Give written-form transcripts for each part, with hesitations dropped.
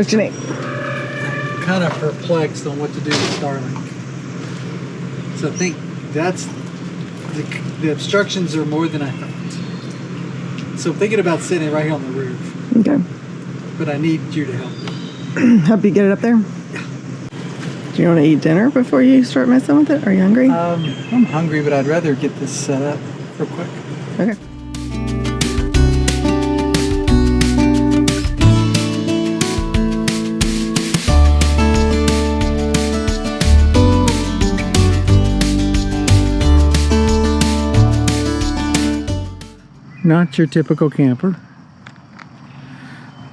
What you need? I'm kind of perplexed on what to do with Starlink. So I think that's the obstructions are more than I thought. So I'm thinking about sitting right here on the roof. Okay. But I need you to help me. Help you get it up there? Yeah. Do you want to eat dinner before you start messing with it? Are you hungry? I'm hungry, but I'd rather get this set up real quick. Okay. Not your typical camper.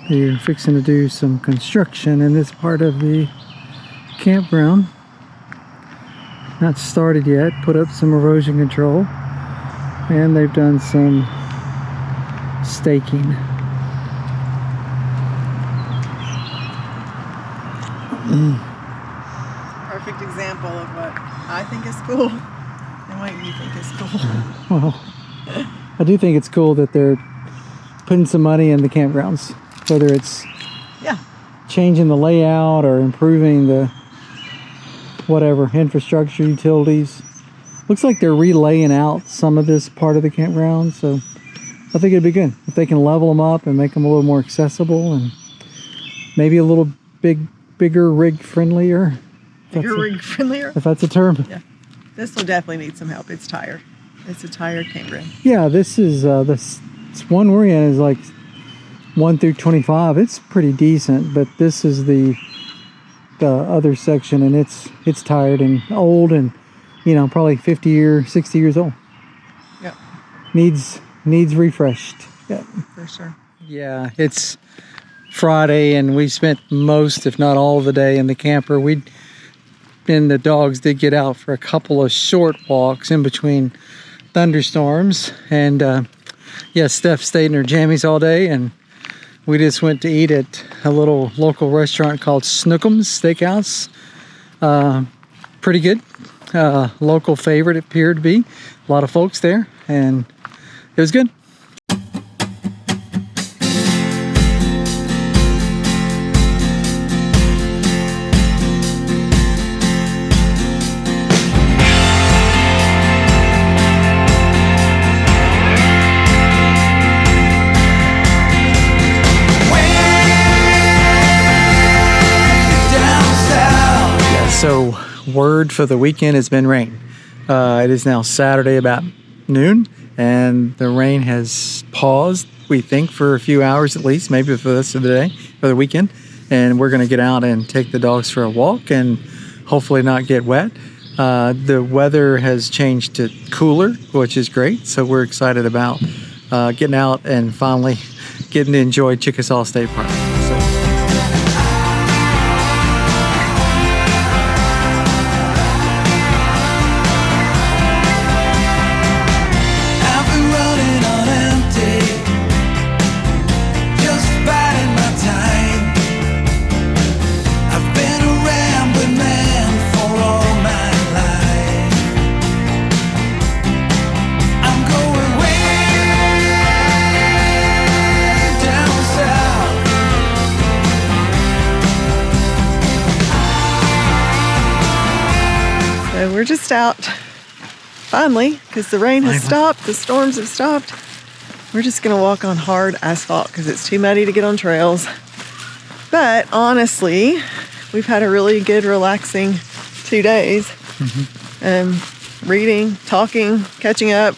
You're fixing to do some construction in this part of the campground. Not started yet. Put up some erosion control, and they've done some staking. Perfect example of what I think is cool and what you think is cool. Well, I do think it's cool that they're putting some money in the campgrounds, whether it's changing the layout or improving the whatever infrastructure, utilities. Looks like they're relaying out some of this part of the campground, so I think it'd be good if they can level them up and make them a little more accessible and maybe a little bigger rig friendlier. Bigger rig friendlier? If that's a term. Yeah. This will definitely need some help. It's tired. It's a tired campground. Yeah, this is this one we're in is like 1 through 25. It's pretty decent, but this is the other section, and it's tired and old, and probably 50 or 60 years old. Yep. Needs refreshed. Yeah, for sure. Yeah, it's Friday, and we spent most, if not all, of the day in the camper. The dogs did get out for a couple of short walks in between thunderstorms, and Steph stayed in her jammies all day, and we just went to eat at a little local restaurant called Snookums Steakhouse. Pretty good. Local favorite, it appeared to be. A lot of folks there, and it was good. So word for the weekend has been rain. It is now Saturday about noon, and the rain has paused, we think, for a few hours at least, maybe for the rest of the day, for the weekend. And we're going to get out and take the dogs for a walk and hopefully not get wet. The weather has changed to cooler, which is great. So we're excited about getting out and finally getting to enjoy Chickasaw State Park. We're just out finally because the rain has stopped, the storms have stopped. We're just gonna walk on hard asphalt because it's too muddy to get on trails. But honestly, we've had a really good, relaxing 2 days. Reading, talking, catching up,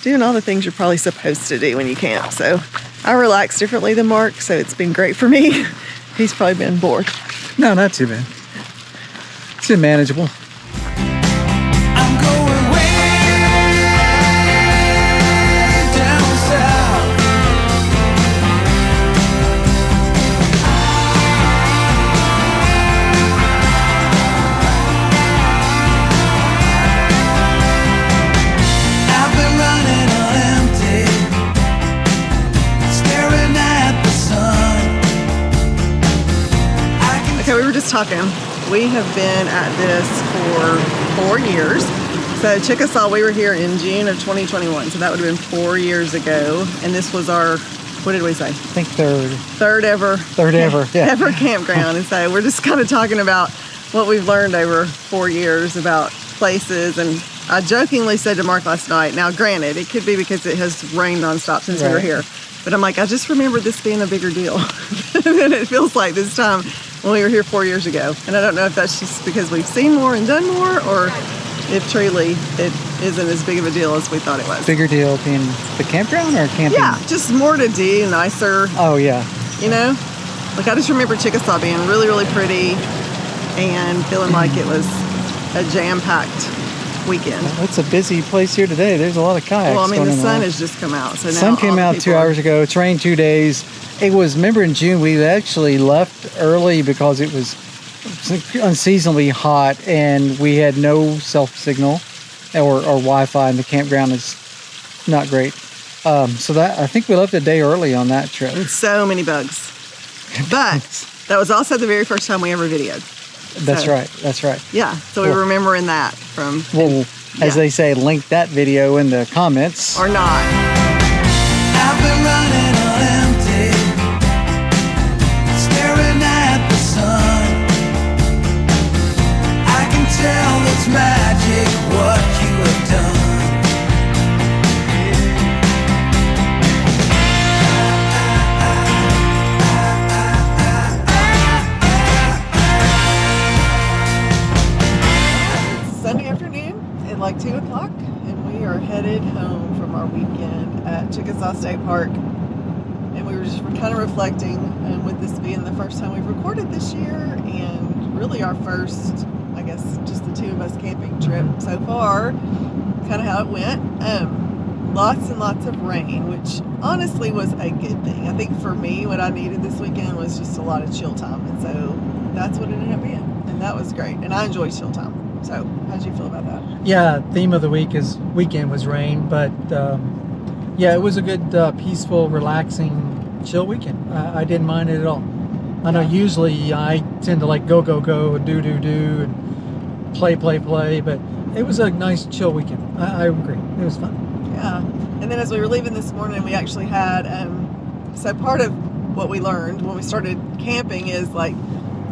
doing all the things you're probably supposed to do when you camp. So I relax differently than Mark, so it's been great for me. He's probably been bored. No, not too bad. It's been manageable. Talking. We have been at this for 4 years. So Chickasaw, we were here in June of 2021. So that would have been 4 years ago. And this was our what did we say? I think third. Third ever. Third ever, yeah. Ever campground. And so we're just kind of talking about what we've learned over 4 years about places. And I jokingly said to Mark last night, now granted, it could be because it has rained nonstop since we were here, but I'm like, I just remember this being a bigger deal than it feels like this time when we were here 4 years ago. And I don't know if that's just because we've seen more and done more, or if truly it isn't as big of a deal as we thought it was. Bigger deal being the campground or camping? Yeah, just more to do, nicer. Oh, yeah. You know? Like, I just remember Chickasaw being really, really pretty and feeling like it was a jam-packed weekend. It's a busy place here today. There's a lot of kayaks. Well, I mean, the sun on. has just come out. So The now sun came out 2 hours ago. It's rained 2 days. It was, remember in June, we actually left early because it was unseasonably hot and we had no cell signal or Wi-Fi, and the campground is not great. So that, I think we left a day early on that trip. And so many bugs. But that was also the very first time we ever videoed. That's right. That's right. Yeah. So we're remembering that from... Well, as they say, link that video in the comments. Or not. I've been running on empty, staring at the sun. I can tell it's magic what you have done. Sunday afternoon at like 2 o'clock, and we are headed home from our weekend at Chickasaw State Park. And we were just kind of reflecting, and with this being the first time we've recorded this year, and really our first, I guess, just the two of us camping trip so far, kind of how it went. Lots and lots of rain, which honestly was a good thing. I think for me, what I needed this weekend was just a lot of chill time, and so that's what it ended up being, and that was great. And I enjoy chill time. So, how'd you feel about that? Yeah, theme of the weekend was rain, but yeah, it was a good, peaceful, relaxing, chill weekend. I didn't mind it at all. I know usually I tend to like go, and do, and play, but it was a nice, chill weekend. I agree. It was fun. Yeah. And then as we were leaving this morning, we actually had, so part of what we learned when we started camping is like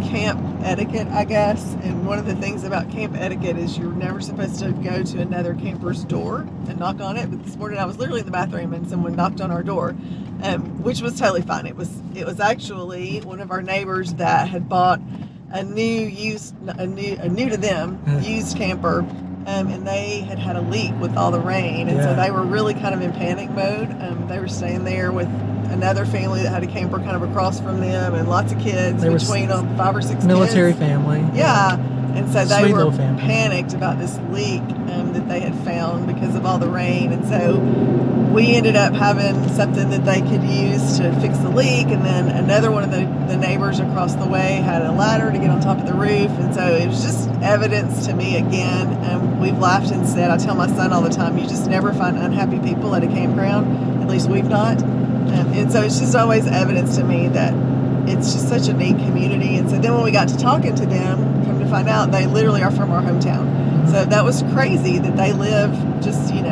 camp etiquette, I guess. And one of the things about camp etiquette is you're never supposed to go to another camper's door and knock on it. But this morning I was literally in the bathroom and someone knocked on our door, which was totally fine. It was actually one of our neighbors that had bought a new to them used camper. And they had a leak with all the rain, and so they were really kind of in panic mode. They were staying there with another family that had a camper kind of across from them, and lots of kids between them, 5 or 6 military kids. family. Yeah, and so they Sweet were little family. panicked about this leak that they had found because of all the rain, and so we ended up having something that they could use to fix the leak, and then another one of the neighbors across the way had a ladder to get on top of the roof, and so it was just evidence to me again. We've laughed and said, I tell my son all the time, you just never find unhappy people at a campground, at least we've not, and so it's just always evidence to me that it's just such a neat community. And so then when we got to talking to them, come to find out they literally are from our hometown. So that was crazy that they live just, in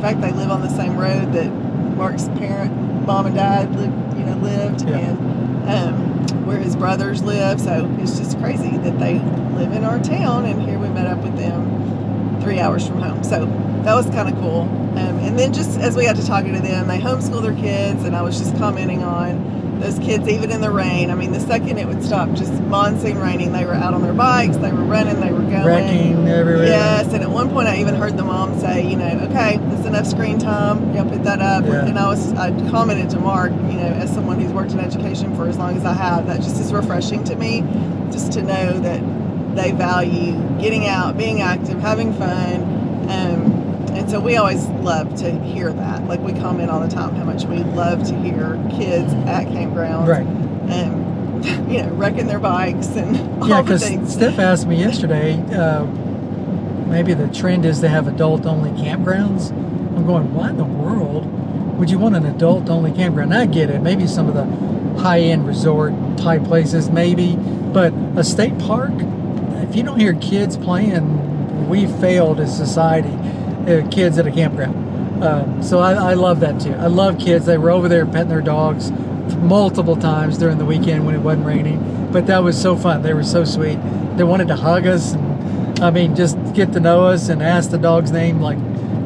fact, they live on the same road that Mark's mom and dad lived, and where his brothers live. So it's just crazy that they live in our town, and here we met up with them 3 hours from home. So that was kind of cool. And then just as we got to talking to them, they homeschool their kids, and I was just commenting on those kids, even in the rain. I mean, the second it would stop just monsoon raining, they were out on their bikes, they were running, they were going. Wrecking everywhere. Yes, and at one point I even heard the mom say, okay, that's enough screen time, y'all put that up. Yeah. And I commented to Mark, as someone who's worked in education for as long as I have, that just is refreshing to me, just to know that they value getting out, being active, having fun. And so we always love to hear that. Like, we comment all the time how much we love to hear kids at campgrounds. Right. And, wrecking their bikes and all the things. Yeah, because Steph asked me yesterday, maybe the trend is to have adult-only campgrounds. I'm going, why in the world would you want an adult-only campground? And I get it. Maybe some of the high-end resort-type places, maybe. But a state park, if you don't hear kids playing, we failed as society. Kids at a campground. So I love that too. I love kids. They were over there petting their dogs multiple times during the weekend when it wasn't raining. But that was so fun. They were so sweet. They wanted to hug us and, I mean, just get to know us and ask the dog's name like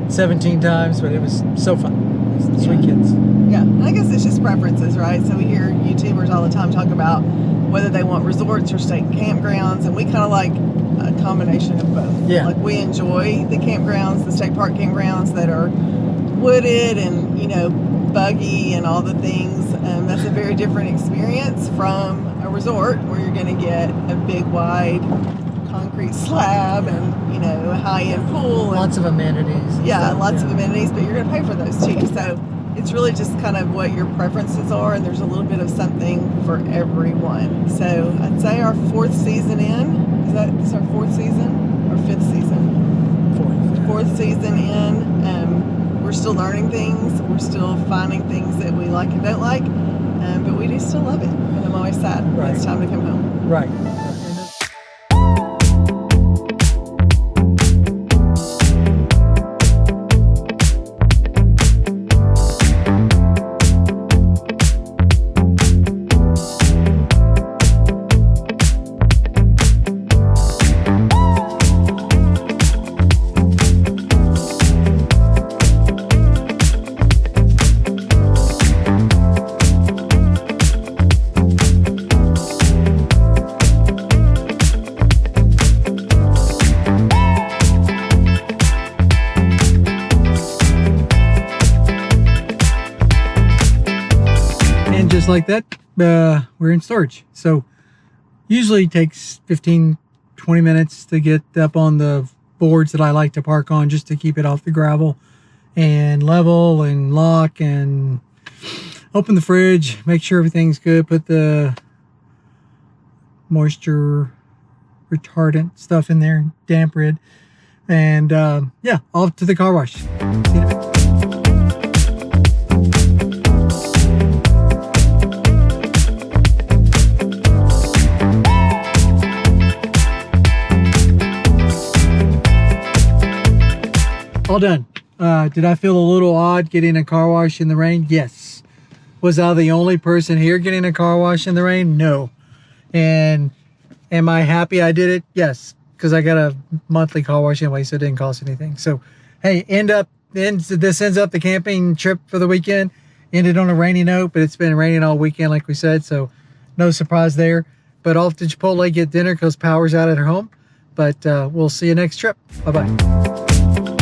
17 times. But it was so fun. Sweet kids. Yeah, I guess it's just preferences, right? So we hear YouTubers all the time talk about whether they want resorts or state campgrounds, and we kind of like a combination of both. Yeah. Like we enjoy the campgrounds, the state park campgrounds that are wooded and, you know, buggy and all the things. That's a very different experience from a resort where you're going to get a big, wide concrete slab and, you know, a high-end pool. And, Lots of amenities. yeah, lots of amenities, but you're going to pay for those too. So it's really just kind of what your preferences are, and there's a little bit of something for everyone. So I'd say our 4th season in. Is our 4th season or 5th season? Fourth season in. We're still learning things. We're still finding things that we like and don't like, but we do still love it. And I'm always sad when it's time to come home. Right. Just like that, we're in storage. So usually takes 15-20 minutes to get up on the boards that I like to park on, just to keep it off the gravel and level and lock and open the fridge, make sure everything's good, put the moisture retardant stuff in there, damp rid, and yeah, off to the car wash. See you. All done. Did I feel a little odd getting a car wash in the rain? Yes. Was I the only person here getting a car wash in the rain? No. And am I happy I did it? Yes, because I got a monthly car wash anyway, so it didn't cost anything. So, hey, this ends up the camping trip for the weekend. Ended on a rainy note, but it's been raining all weekend, like we said, so no surprise there. But off to Chipotle, get dinner because power's out at her home. But we'll see you next trip. Bye-bye.